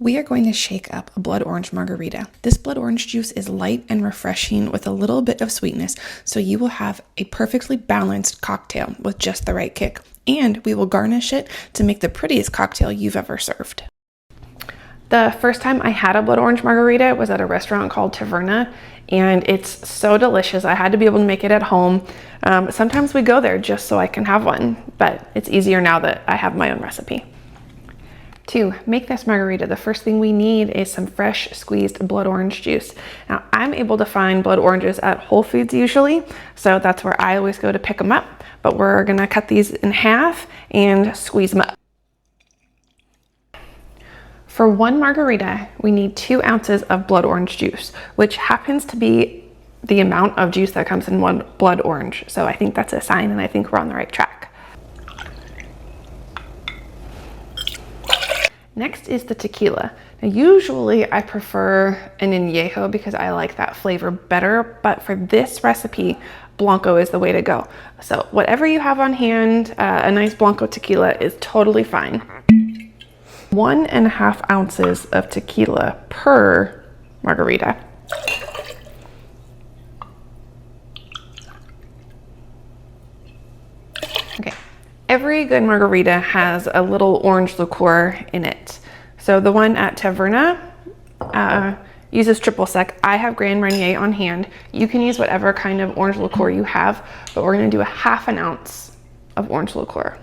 We are going to shake up a blood orange margarita. This blood orange juice is light and refreshing with a little bit of sweetness, so you will have a perfectly balanced cocktail with just the right kick. And we will garnish it to make the prettiest cocktail you've ever served. The first time I had a blood orange margarita was at a restaurant called Taverna, and it's so delicious. I had to be able to make it at home. Sometimes we go there just so I can have one, but it's easier now that I have my own recipe. To make this margarita, the first thing we need is some fresh squeezed blood orange juice. Now, I'm able to find blood oranges at Whole Foods usually, so that's where I always go to pick them up, but we're gonna cut these in half and squeeze them up. For one margarita, we need 2 ounces of blood orange juice, which happens to be the amount of juice that comes in one blood orange. So I think that's a sign, and I think we're on the right track. Next is the tequila. Now, usually I prefer an añejo because I like that flavor better, but for this recipe, Blanco is the way to go. So whatever you have on hand, a nice Blanco tequila is totally fine. 1.5 ounces of tequila per margarita. Okay. Every good margarita has a little orange liqueur in it. So the one at Taverna uses triple sec. I have Grand Marnier on hand. You can use whatever kind of orange liqueur you have, but we're gonna do 1/2 ounce of orange liqueur.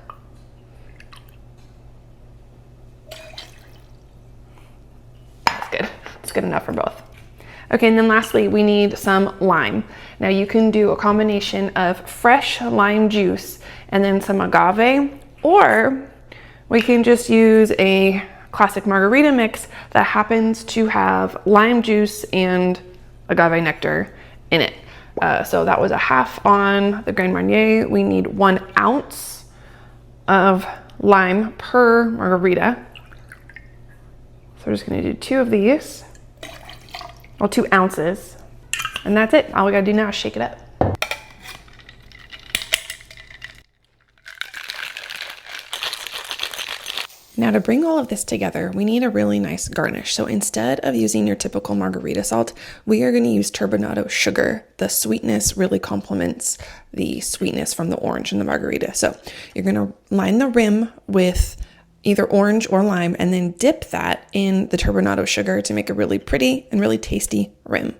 That's good. It's good enough for both. Okay, and then lastly, we need some lime. Now you can do a combination of fresh lime juice and then some agave, or we can just use a classic margarita mix that happens to have lime juice and agave nectar in it. So that was 1/2 on the Grand Marnier. We need 1 ounce of lime per margarita. So we're just gonna do 2 of these. Well, 2 ounces, and that's it. All we gotta do now is shake it up. Now, to bring all of this together, we need a really nice garnish. So instead of using your typical margarita salt, we are going to use turbinado sugar. The sweetness really complements the sweetness from the orange in the margarita. So you're going to line the rim with either orange or lime, and then dip that in the turbinado sugar to make a really pretty and really tasty rim.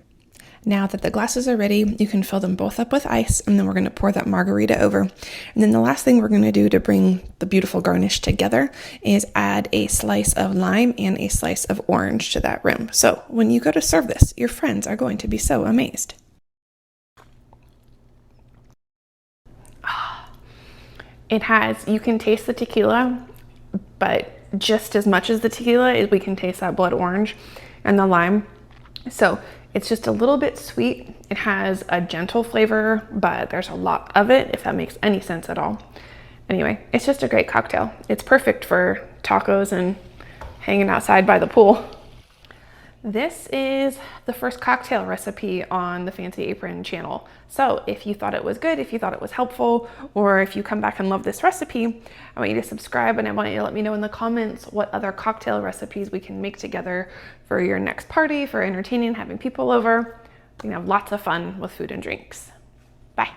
Now that the glasses are ready, you can fill them both up with ice, and then we're going to pour that margarita over. And then the last thing we're going to do to bring the beautiful garnish together is add a slice of lime and a slice of orange to that rim. So when you go to serve this, your friends are going to be so amazed. You can taste the tequila, but just as much as the tequila, we can taste that blood orange and the lime. So it's just a little bit sweet. It has a gentle flavor, but there's a lot of it, if that makes any sense at all. Anyway, it's just a great cocktail. It's perfect for tacos and hanging outside by the pool. This is the first cocktail recipe on the Fancy Apron channel. So if you thought it was good, if you thought it was helpful, or if you come back and love this recipe, I want you to subscribe, and I want you to let me know in the comments what other cocktail recipes we can make together for your next party, for entertaining, having people over. We can have lots of fun with food and drinks. Bye.